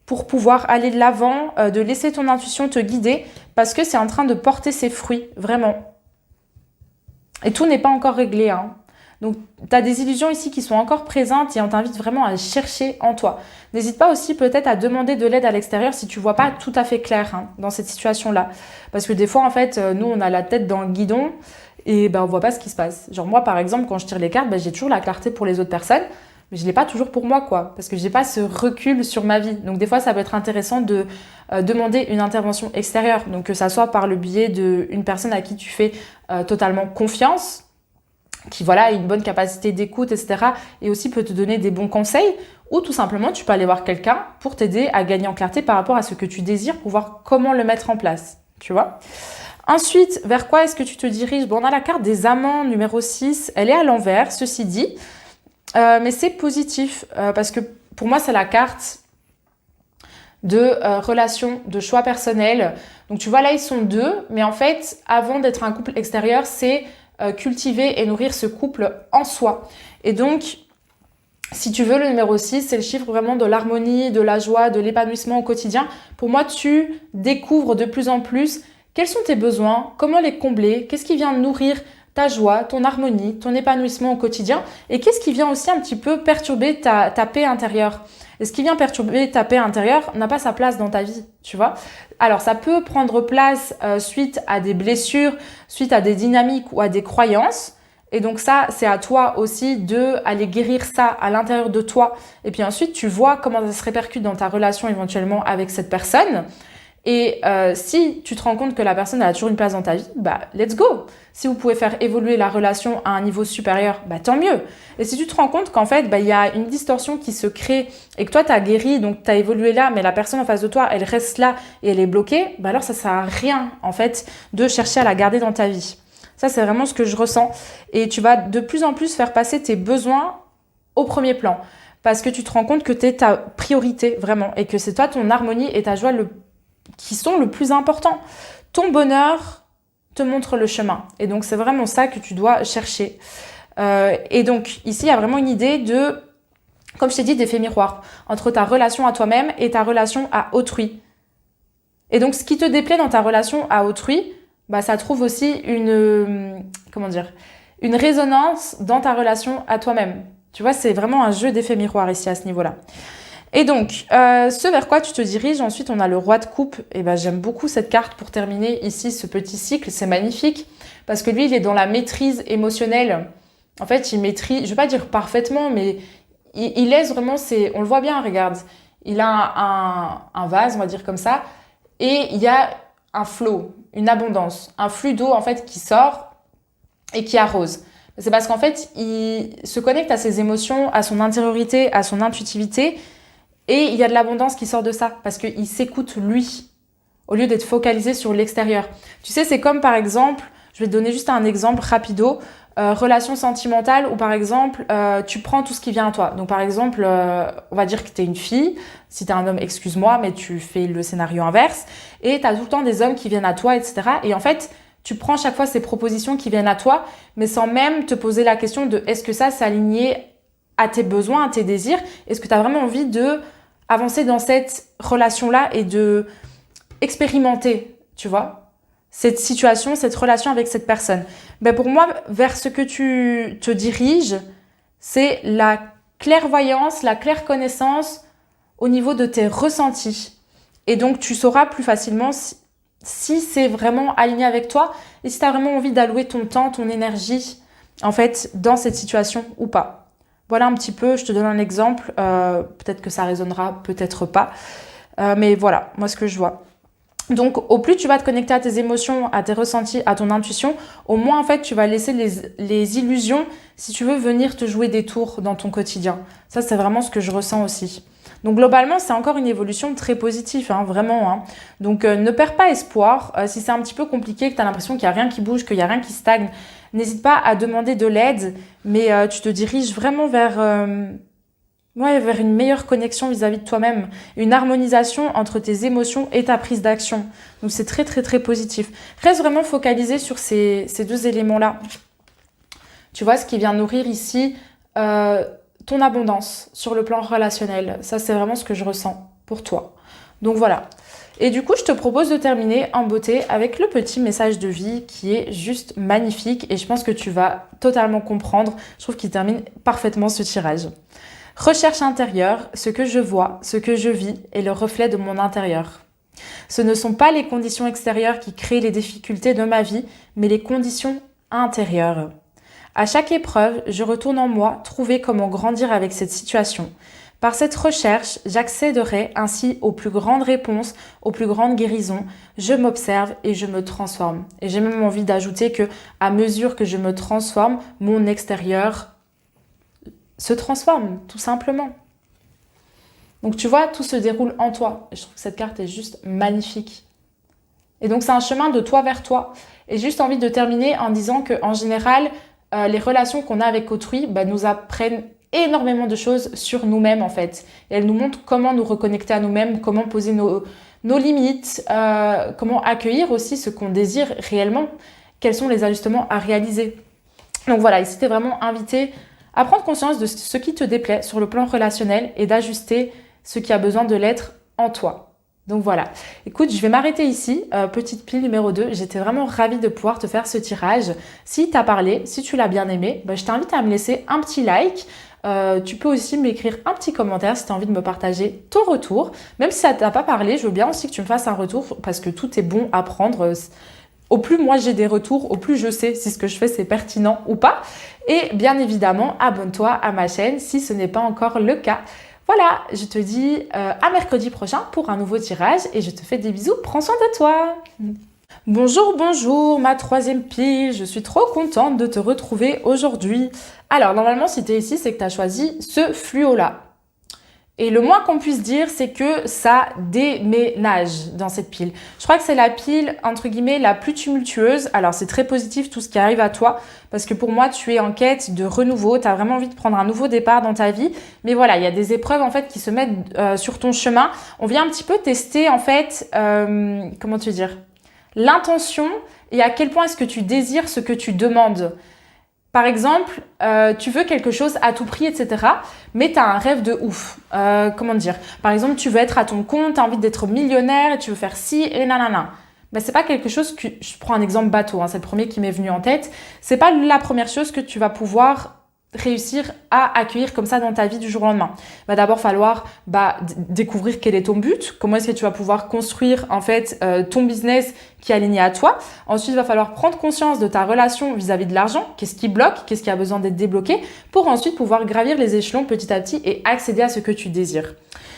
pour pouvoir aller de l'avant, de laisser ton intuition te guider parce que c'est en train de porter ses fruits, vraiment. Et tout n'est pas encore réglé, hein. Donc, tu as des illusions ici qui sont encore présentes et on t'invite vraiment à les chercher en toi. N'hésite pas aussi peut-être à demander de l'aide à l'extérieur si tu vois pas tout à fait clair dans cette situation-là. Parce que des fois, en fait, nous, on a la tête dans le guidon et on voit pas ce qui se passe. Genre moi, par exemple, quand je tire les cartes, j'ai toujours la clarté pour les autres personnes, mais je l'ai pas toujours pour moi, quoi. Parce que j'ai pas ce recul sur ma vie. Donc des fois, ça peut être intéressant de demander une intervention extérieure. Donc que ça soit par le biais d'une personne à qui tu fais totalement confiance, qui a une bonne capacité d'écoute, etc. et aussi peut te donner des bons conseils, ou tout simplement tu peux aller voir quelqu'un pour t'aider à gagner en clarté par rapport à ce que tu désires pour voir comment le mettre en place, tu vois. Ensuite, vers quoi est-ce que tu te diriges? On a la carte des amants numéro 6, elle est à l'envers, ceci dit, mais c'est positif parce que pour moi c'est la carte de relations, de choix personnels. Donc tu vois là ils sont deux, mais en fait avant d'être un couple extérieur, c'est cultiver et nourrir ce couple en soi. Et donc, si tu veux, le numéro 6, c'est le chiffre vraiment de l'harmonie, de la joie, de l'épanouissement au quotidien. Pour moi, tu découvres de plus en plus quels sont tes besoins, comment les combler, qu'est-ce qui vient nourrir ta joie, ton harmonie, ton épanouissement au quotidien et qu'est-ce qui vient aussi un petit peu perturber ta paix intérieure. Et ce qui vient perturber ta paix intérieure n'a pas sa place dans ta vie, tu vois. Alors, ça peut prendre place suite à des blessures, suite à des dynamiques ou à des croyances. Et donc ça, c'est à toi aussi d'aller guérir ça à l'intérieur de toi. Et puis ensuite, tu vois comment ça se répercute dans ta relation éventuellement avec cette personne. Et si tu te rends compte que la personne a toujours une place dans ta vie, let's go. Si vous pouvez faire évoluer la relation à un niveau supérieur, tant mieux. Et si tu te rends compte qu'en fait, il y a une distorsion qui se crée et que toi, tu as guéri, donc tu as évolué là, mais la personne en face de toi, elle reste là et elle est bloquée, alors ça sert à rien, en fait, de chercher à la garder dans ta vie. Ça, c'est vraiment ce que je ressens. Et tu vas de plus en plus faire passer tes besoins au premier plan. Parce que tu te rends compte que tu es ta priorité, vraiment. Et que c'est toi, ton harmonie et ta joie qui sont le plus important. Ton bonheur te montre le chemin. Et donc, c'est vraiment ça que tu dois chercher. Et donc, ici, il y a vraiment une idée de, comme je t'ai dit, d'effet miroir entre ta relation à toi-même et ta relation à autrui. Et donc, ce qui te déplaît dans ta relation à autrui, ça trouve aussi une résonance dans ta relation à toi-même. Tu vois, c'est vraiment un jeu d'effet miroir ici à ce niveau-là. Et donc, ce vers quoi tu te diriges, ensuite on a le roi de coupe. Et j'aime beaucoup cette carte pour terminer ici ce petit cycle, c'est magnifique. Parce que lui, il est dans la maîtrise émotionnelle. En fait, il maîtrise, je vais pas dire parfaitement, mais il laisse vraiment on le voit bien, regarde. Il a un vase, on va dire comme ça, et il y a un flot, une abondance, un flux d'eau en fait qui sort et qui arrose. C'est parce qu'en fait, il se connecte à ses émotions, à son intériorité, à son intuitivité. Et il y a de l'abondance qui sort de ça, parce qu'il s'écoute lui, au lieu d'être focalisé sur l'extérieur. Tu sais, c'est comme par exemple, je vais te donner juste un exemple rapido, relation sentimentale, où par exemple, tu prends tout ce qui vient à toi. Donc par exemple, on va dire que tu es une fille, si tu es un homme, excuse-moi, mais tu fais le scénario inverse, et tu as tout le temps des hommes qui viennent à toi, etc. Et en fait, tu prends chaque fois ces propositions qui viennent à toi, mais sans même te poser la question de est-ce que ça, c'est aligné à tes besoins, à tes désirs? Est-ce que tu as vraiment envie de avancer dans cette relation-là et de expérimenter, tu vois, cette situation, cette relation avec cette personne. Pour moi, vers ce que tu te diriges, c'est la clairvoyance, la claire connaissance au niveau de tes ressentis. Et donc, tu sauras plus facilement si c'est vraiment aligné avec toi et si tu as vraiment envie d'allouer ton temps, ton énergie, en fait, dans cette situation ou pas. Voilà un petit peu, je te donne un exemple, peut-être que ça résonnera, peut-être pas, mais voilà, moi ce que je vois. Donc au plus tu vas te connecter à tes émotions, à tes ressentis, à ton intuition, au moins en fait tu vas laisser les illusions, si tu veux, venir te jouer des tours dans ton quotidien. Ça c'est vraiment ce que je ressens aussi. Donc globalement c'est encore une évolution très positive, vraiment. Donc ne perds pas espoir, si c'est un petit peu compliqué, que tu as l'impression qu'il n'y a rien qui bouge, qu'il n'y a rien qui stagne, n'hésite pas à demander de l'aide, mais tu te diriges vraiment vers une meilleure connexion vis-à-vis de toi-même, une harmonisation entre tes émotions et ta prise d'action. Donc c'est très très très positif. Reste vraiment focalisé sur ces deux éléments-là. Tu vois, ce qui vient nourrir ici ton abondance sur le plan relationnel. Ça, c'est vraiment ce que je ressens pour toi. Donc voilà. Et du coup, je te propose de terminer en beauté avec le petit message de vie qui est juste magnifique et je pense que tu vas totalement comprendre. Je trouve qu'il termine parfaitement ce tirage. Recherche intérieure, ce que je vois, ce que je vis est le reflet de mon intérieur. Ce ne sont pas les conditions extérieures qui créent les difficultés de ma vie, mais les conditions intérieures. À chaque épreuve, je retourne en moi trouver comment grandir avec cette situation. Par cette recherche, j'accéderai ainsi aux plus grandes réponses, aux plus grandes guérisons. Je m'observe et je me transforme. Et j'ai même envie d'ajouter que, à mesure que je me transforme, mon extérieur se transforme, tout simplement. Donc tu vois, tout se déroule en toi. Et je trouve que cette carte est juste magnifique. Et donc c'est un chemin de toi vers toi. Et juste envie de terminer en disant qu'en général, les relations qu'on a avec autrui nous apprennent énormément de choses sur nous-mêmes en fait. Et elles nous montrent comment nous reconnecter à nous-mêmes, comment poser nos limites, comment accueillir aussi ce qu'on désire réellement, quels sont les ajustements à réaliser. Donc voilà, ici tu es vraiment invité à prendre conscience de ce qui te déplaît sur le plan relationnel et d'ajuster ce qui a besoin de l'être en toi. Donc voilà, écoute, je vais m'arrêter ici, petite pile numéro 2, j'étais vraiment ravie de pouvoir te faire ce tirage. Si t'as parlé, si tu l'as bien aimé, je t'invite à me laisser un petit like. Tu peux aussi m'écrire un petit commentaire si tu as envie de me partager ton retour. Même si ça t'a pas parlé, je veux bien aussi que tu me fasses un retour parce que tout est bon à prendre. Au plus moi j'ai des retours, au plus je sais si ce que je fais c'est pertinent ou pas. Et bien évidemment, abonne-toi à ma chaîne si ce n'est pas encore le cas. Voilà, je te dis à mercredi prochain pour un nouveau tirage et je te fais des bisous. Prends soin de toi. Bonjour, bonjour, ma troisième pile. Je suis trop contente de te retrouver aujourd'hui. Alors, normalement, si tu es ici, c'est que tu as choisi ce fluo-là. Et le moins qu'on puisse dire, c'est que ça déménage dans cette pile. Je crois que c'est la pile, entre guillemets, la plus tumultueuse. Alors, c'est très positif tout ce qui arrive à toi. Parce que pour moi, tu es en quête de renouveau. Tu as vraiment envie de prendre un nouveau départ dans ta vie. Mais voilà, il y a des épreuves, en fait, qui se mettent sur ton chemin. On vient un petit peu tester, en fait, comment te dire, l'intention et à quel point est-ce que tu désires ce que tu demandes. Par exemple, tu veux quelque chose à tout prix, etc. Mais tu as un rêve de ouf. Comment dire? Par exemple, tu veux être à ton compte, tu as envie d'être millionnaire et tu veux faire ci et nanana. C'est pas quelque chose que... Je prends un exemple bateau, c'est le premier qui m'est venu en tête. C'est pas la première chose que tu vas pouvoir réussir à accueillir comme ça dans ta vie du jour au lendemain. Il va d'abord falloir découvrir quel est ton but, comment est-ce que tu vas pouvoir construire en fait ton business qui est aligné à toi. Ensuite, il va falloir prendre conscience de ta relation vis-à-vis de l'argent, qu'est-ce qui bloque, qu'est-ce qui a besoin d'être débloqué pour ensuite pouvoir gravir les échelons petit à petit et accéder à ce que tu désires.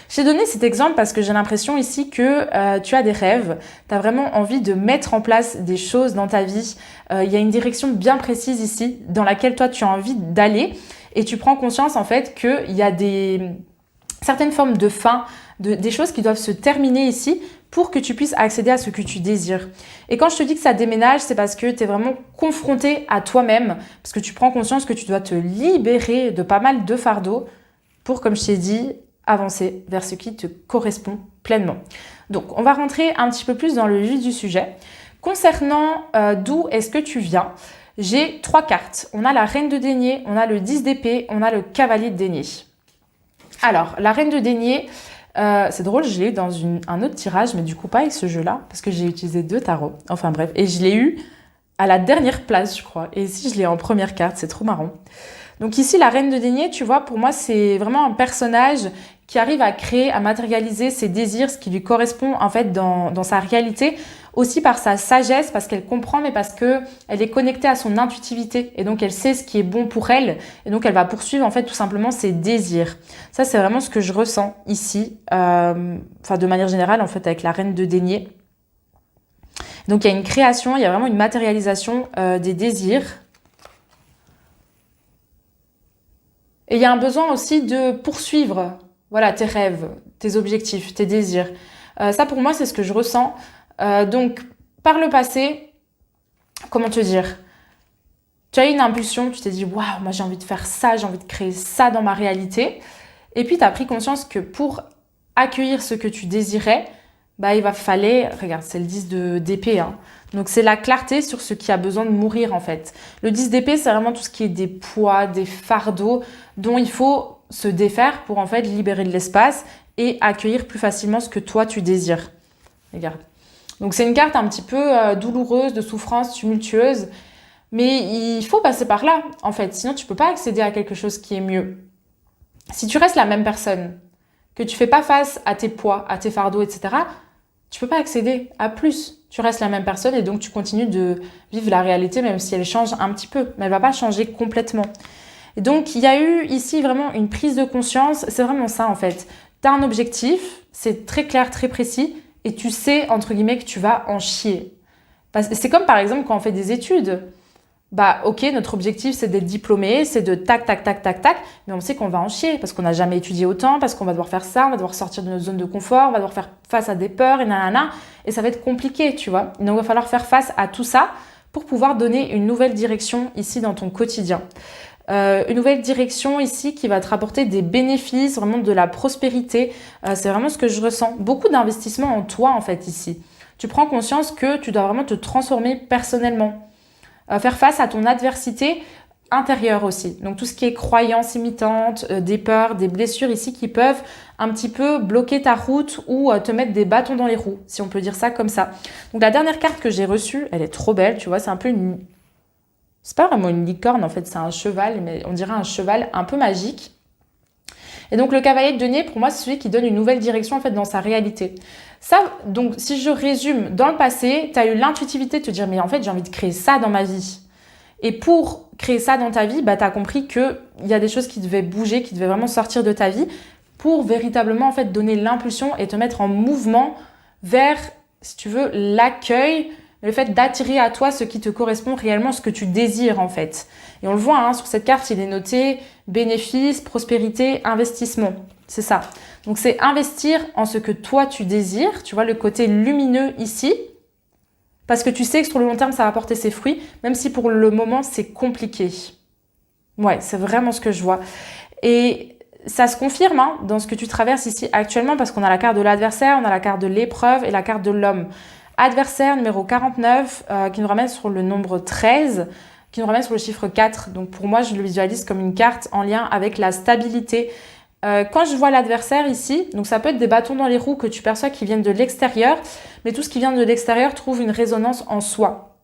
J'ai donné cet exemple parce que j'ai l'impression ici que tu as des rêves, tu as vraiment envie de mettre en place des choses dans ta vie. Il y a une direction bien précise ici dans laquelle toi tu as envie d'aller et tu prends conscience en fait qu'il y a certaines formes de fin, des choses qui doivent se terminer ici pour que tu puisses accéder à ce que tu désires. Et quand je te dis que ça déménage, c'est parce que tu es vraiment confronté à toi-même, parce que tu prends conscience que tu dois te libérer de pas mal de fardeaux pour, comme je t'ai dit, avancer vers ce qui te correspond pleinement. Donc, on va rentrer un petit peu plus dans le vif du sujet. Concernant d'où est-ce que tu viens, j'ai 3 cartes. On a la reine de denier, on a le 10 d'épée, on a le cavalier de denier. Alors, la reine de denier, c'est drôle, je l'ai eu dans un autre tirage, mais du coup pas avec ce jeu-là, parce que j'ai utilisé 2 tarots. Enfin bref, et je l'ai eu à la dernière place, je crois. Et ici, je l'ai en première carte, c'est trop marrant. Donc ici, la reine de denier, tu vois, pour moi, c'est vraiment un personnage qui arrive à créer, à matérialiser ses désirs, ce qui lui correspond en fait dans sa réalité, aussi par sa sagesse, parce qu'elle comprend, mais parce que elle est connectée à son intuitivité, et donc elle sait ce qui est bon pour elle, et donc elle va poursuivre en fait tout simplement ses désirs. Ça, c'est vraiment ce que je ressens ici, de manière générale en fait avec la reine de denier. Donc il y a une création, il y a vraiment une matérialisation des désirs. Et il y a un besoin aussi de poursuivre, voilà, tes rêves, tes objectifs, tes désirs. Ça, pour moi, c'est ce que je ressens. Donc, par le passé, comment te dire? Tu as eu une impulsion, tu t'es dit, waouh, moi j'ai envie de faire ça, j'ai envie de créer ça dans ma réalité. Et puis, tu as pris conscience que pour accueillir ce que tu désirais, il va falloir, regarde, c'est le 10 d'épée, hein. Donc, c'est la clarté sur ce qui a besoin de mourir, en fait. Le 10 d'épée, c'est vraiment tout ce qui est des poids, des fardeaux dont il faut se défaire pour, en fait, libérer de l'espace et accueillir plus facilement ce que toi, tu désires. les gardes. Donc c'est une carte un petit peu douloureuse, de souffrance, tumultueuse. Mais il faut passer par là, en fait. Sinon, tu peux pas accéder à quelque chose qui est mieux. Si tu restes la même personne, que tu fais pas face à tes poids, à tes fardeaux, etc., tu peux pas accéder à plus. Tu restes la même personne et donc tu continues de vivre la réalité, même si elle change un petit peu. Mais elle va pas changer complètement. Et donc, il y a eu ici vraiment une prise de conscience. C'est vraiment ça, en fait. Tu as un objectif, c'est très clair, très précis, et tu sais, entre guillemets, que tu vas en chier. C'est comme, par exemple, quand on fait des études. Bah ok, notre objectif c'est d'être diplômé, c'est de tac, tac, tac, tac, tac, mais on sait qu'on va en chier parce qu'on n'a jamais étudié autant, parce qu'on va devoir faire ça, on va devoir sortir de notre zone de confort, on va devoir faire face à des peurs et nanana, et ça va être compliqué, tu vois. Donc il va falloir faire face à tout ça pour pouvoir donner une nouvelle direction ici dans ton quotidien. Une nouvelle direction ici qui va te rapporter des bénéfices, vraiment de la prospérité. C'est vraiment ce que je ressens. Beaucoup d'investissement en toi en fait ici. Tu prends conscience que tu dois vraiment te transformer personnellement. Faire face à ton adversité intérieure aussi. Donc tout ce qui est croyances imitantes, des peurs, des blessures ici qui peuvent un petit peu bloquer ta route ou te mettre des bâtons dans les roues, si on peut dire ça comme ça. Donc la dernière carte que j'ai reçue, elle est trop belle, tu vois, c'est un peu une... C'est pas vraiment une licorne en fait, c'est un cheval, mais on dirait un cheval un peu magique. Et donc le cavalier de denier, pour moi, c'est celui qui donne une nouvelle direction en fait dans sa réalité. Ça, donc si je résume, dans le passé, tu as eu l'intuitivité de te dire mais en fait j'ai envie de créer ça dans ma vie. Et pour créer ça dans ta vie, bah, tu as compris qu'il y a des choses qui devaient bouger, qui devaient vraiment sortir de ta vie pour véritablement en fait donner l'impulsion et te mettre en mouvement vers, si tu veux, l'accueil, le fait d'attirer à toi ce qui te correspond réellement, ce que tu désires en fait. Et on le voit, hein, sur cette carte, il est noté bénéfice, prospérité, investissement. C'est ça. Donc c'est investir en ce que toi tu désires. Tu vois le côté lumineux ici. Parce que tu sais que sur le long terme, ça va porter ses fruits, même si pour le moment, c'est compliqué. Ouais, c'est vraiment ce que je vois. Et ça se confirme hein, dans ce que tu traverses ici actuellement, parce qu'on a la carte de l'adversaire, on a la carte de l'épreuve et la carte de l'homme. Adversaire numéro 49, qui nous ramène sur le nombre 13, qui nous ramène sur le chiffre 4. Donc pour moi, je le visualise comme une carte en lien avec la stabilité. Quand je vois l'adversaire ici, donc ça peut être des bâtons dans les roues que tu perçois qui viennent de l'extérieur, mais tout ce qui vient de l'extérieur trouve une résonance en soi.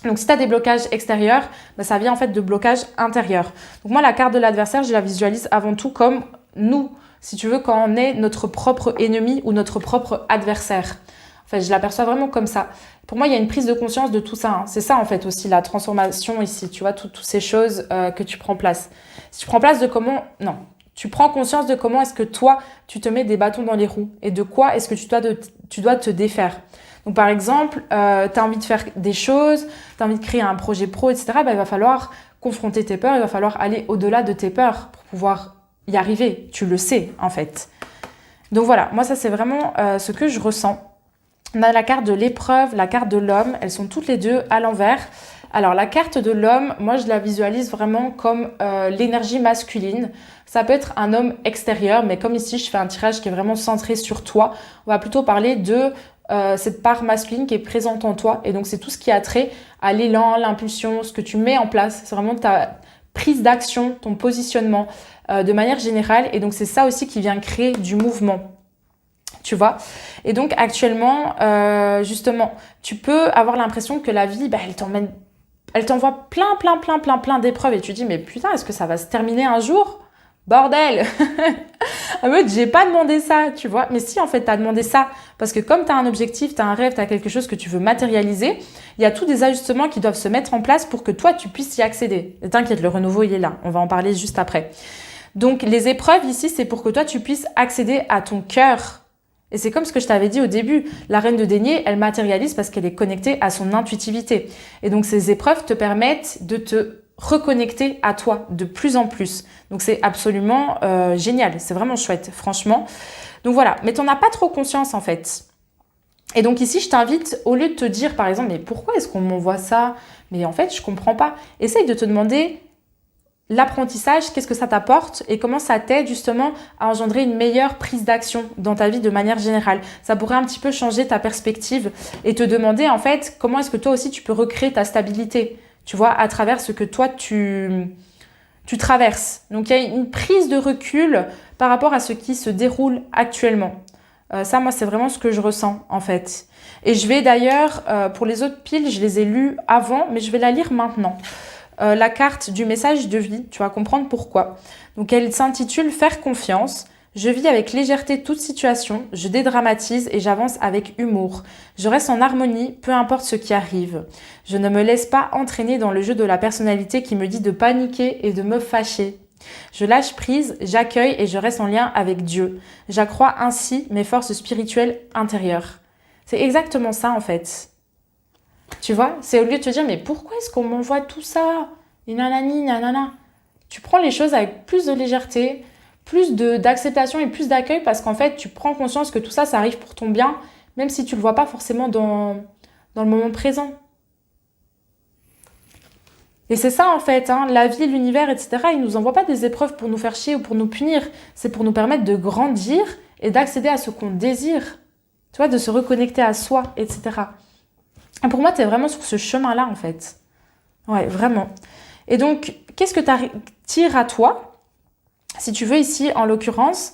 Donc si tu as des blocages extérieurs, bah, ça vient en fait de blocages intérieurs. Donc moi, la carte de l'adversaire, je la visualise avant tout comme nous, si tu veux, quand on est notre propre ennemi ou notre propre adversaire. Enfin, je l'aperçois vraiment comme ça. Pour moi, il y a une prise de conscience de tout ça. Hein. C'est ça, en fait, aussi, la transformation ici. Tu vois, toutes ces choses que tu prends place. Si tu prends place de comment... Non. Tu prends conscience de comment est-ce que toi, tu te mets des bâtons dans les roues et de quoi est-ce que tu dois te défaire. Donc, par exemple, tu as envie de faire des choses, tu as envie de créer un projet pro, etc. Ben, il va falloir confronter tes peurs, il va falloir aller au-delà de tes peurs pour pouvoir y arriver. Tu le sais, en fait. Donc, voilà. Moi, ça, c'est vraiment ce que je ressens. On a la carte de l'épreuve, la carte de l'homme. Elles sont toutes les deux à l'envers. Alors, la carte de l'homme, moi, je la visualise vraiment comme l'énergie masculine. Ça peut être un homme extérieur, mais comme ici, je fais un tirage qui est vraiment centré sur toi. On va plutôt parler de cette part masculine qui est présente en toi. Et donc, c'est tout ce qui a trait à l'élan, l'impulsion, ce que tu mets en place. C'est vraiment ta prise d'action, ton positionnement de manière générale. Et donc, c'est ça aussi qui vient créer du mouvement. Tu vois. Et donc actuellement, justement, tu peux avoir l'impression que la vie, bah, elle t'envoie plein d'épreuves et tu te dis mais putain, est-ce que ça va se terminer un jour? Bordel. En mode, j'ai pas demandé ça, tu vois. Mais si, en fait, t'as demandé ça. Parce que comme t'as un objectif, t'as un rêve, t'as quelque chose que tu veux matérialiser, il y a tous des ajustements qui doivent se mettre en place pour que toi, tu puisses y accéder. Et t'inquiète, le renouveau, il est là. On va en parler juste après. Donc, les épreuves ici, c'est pour que toi, tu puisses accéder à ton cœur. Et c'est comme ce que je t'avais dit au début, la reine de denier, elle matérialise parce qu'elle est connectée à son intuitivité. Et donc ces épreuves te permettent de te reconnecter à toi de plus en plus. Donc c'est absolument génial, c'est vraiment chouette, franchement. Donc voilà, mais t'en as pas trop conscience en fait. Et donc ici, je t'invite, au lieu de te dire par exemple, mais pourquoi est-ce qu'on m'envoie ça? Mais en fait, je comprends pas. Essaye de te demander... L'apprentissage, qu'est-ce que ça t'apporte et comment ça t'aide justement à engendrer une meilleure prise d'action dans ta vie de manière générale. Ça pourrait un petit peu changer ta perspective et te demander en fait comment est-ce que toi aussi tu peux recréer ta stabilité, tu vois, à travers ce que toi tu traverses. Donc il y a une prise de recul par rapport à ce qui se déroule actuellement. Ça, moi, c'est vraiment ce que je ressens, en fait. Et je vais d'ailleurs, pour les autres piles, je les ai lues avant, mais je vais la lire maintenant. La carte du message de vie, tu vas comprendre pourquoi. Donc, elle s'intitule « Faire confiance ». Je vis avec légèreté toute situation, je dédramatise et j'avance avec humour. Je reste en harmonie, peu importe ce qui arrive. Je ne me laisse pas entraîner dans le jeu de la personnalité qui me dit de paniquer et de me fâcher. Je lâche prise, j'accueille et je reste en lien avec Dieu. J'accrois ainsi mes forces spirituelles intérieures. C'est exactement ça en fait. Tu vois, c'est au lieu de te dire mais pourquoi est-ce qu'on m'envoie tout ça? Et nanani, nanana. Tu prends les choses avec plus de légèreté, plus d'acceptation et plus d'accueil parce qu'en fait, tu prends conscience que tout ça, ça arrive pour ton bien, même si tu le vois pas forcément dans le moment présent. Et c'est ça en fait, hein, la vie, l'univers, etc. Ils nous envoient pas des épreuves pour nous faire chier ou pour nous punir. C'est pour nous permettre de grandir et d'accéder à ce qu'on désire. Tu vois, de se reconnecter à soi, etc. Et pour moi, tu es vraiment sur ce chemin-là en fait. Ouais, vraiment. Et donc, qu'est-ce que tu tires à toi? Si tu veux, ici, en l'occurrence,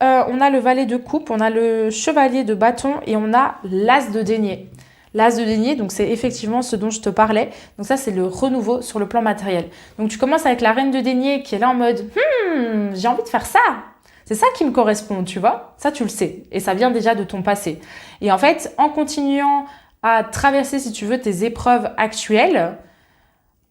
on a le valet de coupe, on a le chevalier de bâton et on a l'as de denier. L'as de denier, donc c'est effectivement ce dont je te parlais. Donc ça, c'est le renouveau sur le plan matériel. Donc tu commences avec la reine de denier qui est là en mode « j'ai envie de faire ça !» C'est ça qui me correspond, tu vois. Ça, tu le sais. Et ça vient déjà de ton passé. Et en fait, en continuant à traverser, si tu veux, tes épreuves actuelles,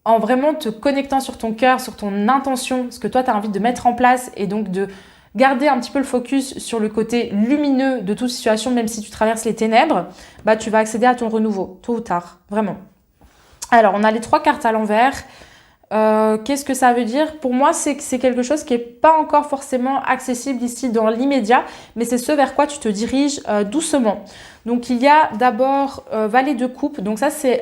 en vraiment te connectant sur ton cœur, sur ton intention, ce que toi, tu as envie de mettre en place et donc de garder un petit peu le focus sur le côté lumineux de toute situation, même si tu traverses les ténèbres, bah, tu vas accéder à ton renouveau, tôt ou tard, vraiment. Alors, on a les 3 cartes à l'envers. Qu'est-ce que ça veut dire? Pour moi, c'est quelque chose qui n'est pas encore forcément accessible ici dans l'immédiat, mais c'est ce vers quoi tu te diriges doucement. Donc, il y a d'abord valet de coupe. Donc ça, c'est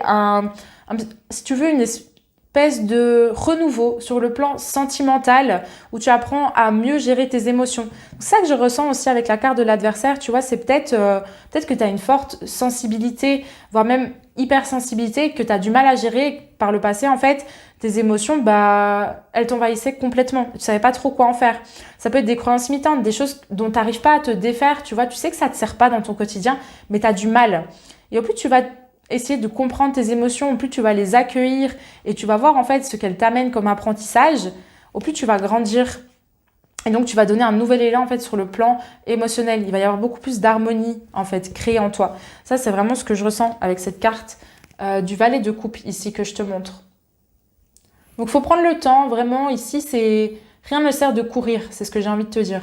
si tu veux, une espèce de renouveau sur le plan sentimental où tu apprends à mieux gérer tes émotions. C'est ça que je ressens aussi avec la carte de l'adversaire, tu vois, c'est peut-être que tu as une forte sensibilité, voire même hypersensibilité, que tu as du mal à gérer par le passé. En fait, tes émotions, bah, elles t'envahissaient complètement. Tu savais pas trop quoi en faire. Ça peut être des croyances limitantes, des choses dont tu n'arrives pas à te défaire, tu vois, tu sais que ça te sert pas dans ton quotidien, mais tu as du mal. Et au plus tu vas essayer de comprendre tes émotions, au plus tu vas les accueillir et tu vas voir en fait ce qu'elles t'amènent comme apprentissage, au plus tu vas grandir et donc tu vas donner un nouvel élan en fait sur le plan émotionnel. Il va y avoir beaucoup plus d'harmonie en fait créée en toi. Ça c'est vraiment ce que je ressens avec cette carte du valet de coupe ici que je te montre. Donc il faut prendre le temps, vraiment ici c'est rien ne sert de courir, c'est ce que j'ai envie de te dire.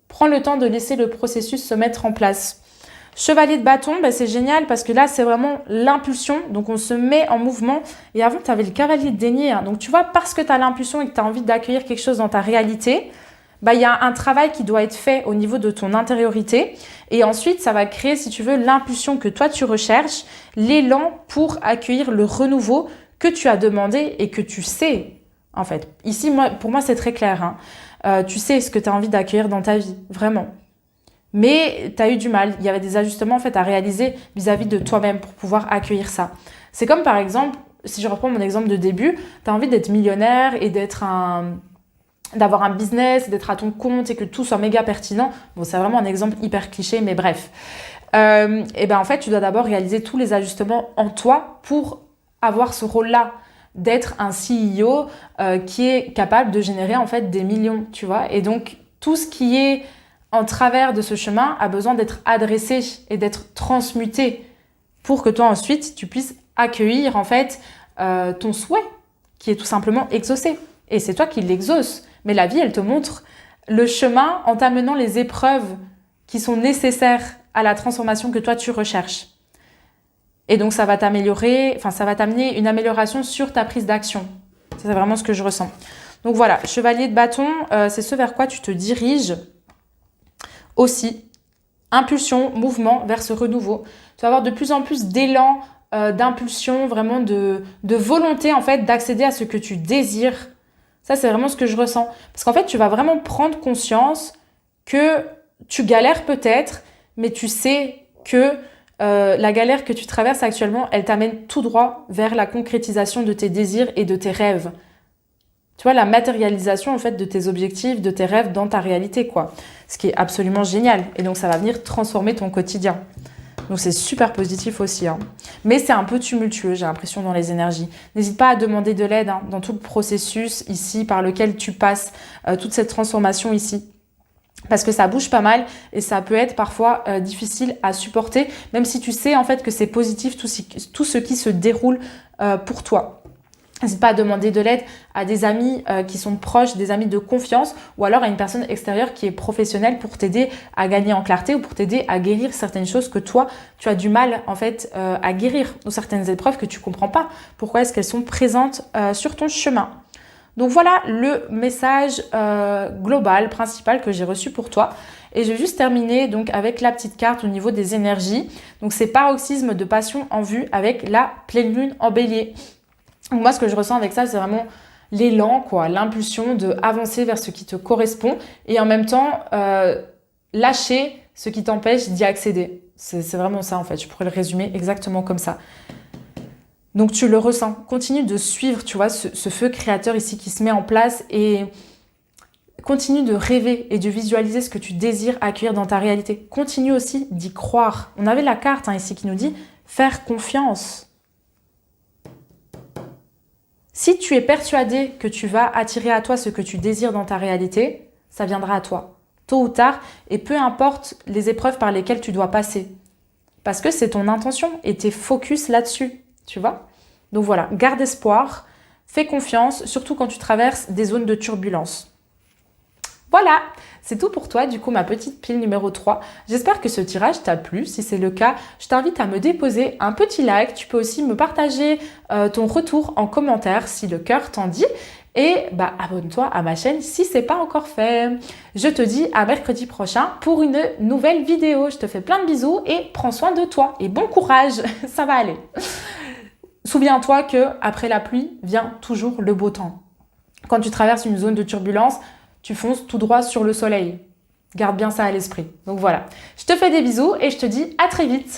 Prends le temps de laisser le processus se mettre en place. Chevalier de bâton, bah c'est génial parce que là, c'est vraiment l'impulsion. Donc, on se met en mouvement. Et avant, tu avais le cavalier de denier. Hein. Donc, tu vois, parce que tu as l'impulsion et que tu as envie d'accueillir quelque chose dans ta réalité, bah, il y a un travail qui doit être fait au niveau de ton intériorité. Et ensuite, ça va créer, si tu veux, l'impulsion que toi, tu recherches, l'élan pour accueillir le renouveau que tu as demandé et que tu sais, en fait. Ici, pour moi, c'est très clair. Hein. Tu sais ce que tu as envie d'accueillir dans ta vie, vraiment. Mais tu as eu du mal. Il y avait des ajustements en fait à réaliser vis-à-vis de toi-même pour pouvoir accueillir ça. C'est comme par exemple, si je reprends mon exemple de début, tu as envie d'être millionnaire et d'avoir un business, d'être à ton compte et que tout soit méga pertinent. Bon, c'est vraiment un exemple hyper cliché, mais bref. Et ben en fait, tu dois d'abord réaliser tous les ajustements en toi pour avoir ce rôle-là d'être un CEO qui est capable de générer en fait des millions, tu vois. Et donc, tout ce qui est en travers de ce chemin a besoin d'être adressé et d'être transmuté pour que toi ensuite tu puisses accueillir en fait ton souhait qui est tout simplement exaucé. Et c'est toi qui l'exauces. Mais la vie, elle te montre le chemin en t'amenant les épreuves qui sont nécessaires à la transformation que toi tu recherches. Et donc ça va t'amener une amélioration sur ta prise d'action. C'est vraiment ce que je ressens. Donc voilà, chevalier de bâton, c'est ce vers quoi tu te diriges. Aussi, impulsion, mouvement vers ce renouveau. Tu vas avoir de plus en plus d'élan, d'impulsion, vraiment de volonté en fait d'accéder à ce que tu désires. Ça, c'est vraiment ce que je ressens. Parce qu'en fait, tu vas vraiment prendre conscience que tu galères peut-être, mais tu sais que la galère que tu traverses actuellement, elle t'amène tout droit vers la concrétisation de tes désirs et de tes rêves. Tu vois, la matérialisation en fait de tes objectifs, de tes rêves dans ta réalité, quoi. Ce qui est absolument génial. Et donc, ça va venir transformer ton quotidien. Donc, c'est super positif aussi, hein. Mais c'est un peu tumultueux, j'ai l'impression, dans les énergies. N'hésite pas à demander de l'aide hein, dans tout le processus ici par lequel tu passes, toute cette transformation ici. Parce que ça bouge pas mal et ça peut être parfois difficile à supporter, même si tu sais en fait que c'est positif tout ce qui se déroule pour toi. N'hésite pas à demander de l'aide à des amis qui sont proches, des amis de confiance ou alors à une personne extérieure qui est professionnelle pour t'aider à gagner en clarté ou pour t'aider à guérir certaines choses que toi, tu as du mal en fait à guérir ou certaines épreuves que tu comprends pas. Pourquoi est-ce qu'elles sont présentes sur ton chemin? Donc voilà le message global, principal que j'ai reçu pour toi. Et je vais juste terminer donc avec la petite carte au niveau des énergies. Donc c'est paroxysme de passion en vue avec la pleine lune en bélier. Donc moi ce que je ressens avec ça c'est vraiment l'élan, quoi, l'impulsion de avancer vers ce qui te correspond et en même temps lâcher ce qui t'empêche d'y accéder. C'est vraiment ça en fait, je pourrais le résumer exactement comme ça. Donc tu le ressens, continue de suivre, tu vois, ce feu créateur ici qui se met en place et continue de rêver et de visualiser ce que tu désires accueillir dans ta réalité. Continue aussi d'y croire. On avait la carte hein, ici qui nous dit faire confiance. Si tu es persuadé que tu vas attirer à toi ce que tu désires dans ta réalité, ça viendra à toi, tôt ou tard, et peu importe les épreuves par lesquelles tu dois passer. Parce que c'est ton intention et t'es focus là-dessus. Tu vois? Donc voilà, garde espoir, fais confiance, surtout quand tu traverses des zones de turbulence. Voilà, c'est tout pour toi, du coup, ma petite pile numéro 3. J'espère que ce tirage t'a plu. Si c'est le cas, je t'invite à me déposer un petit like. Tu peux aussi me partager ton retour en commentaire si le cœur t'en dit. Et abonne-toi à ma chaîne si ce n'est pas encore fait. Je te dis à mercredi prochain pour une nouvelle vidéo. Je te fais plein de bisous et prends soin de toi. Et bon courage, ça va aller. Souviens-toi que après la pluie vient toujours le beau temps. Quand tu traverses une zone de turbulence, tu fonces tout droit sur le soleil. Garde bien ça à l'esprit. Donc voilà, je te fais des bisous et je te dis à très vite.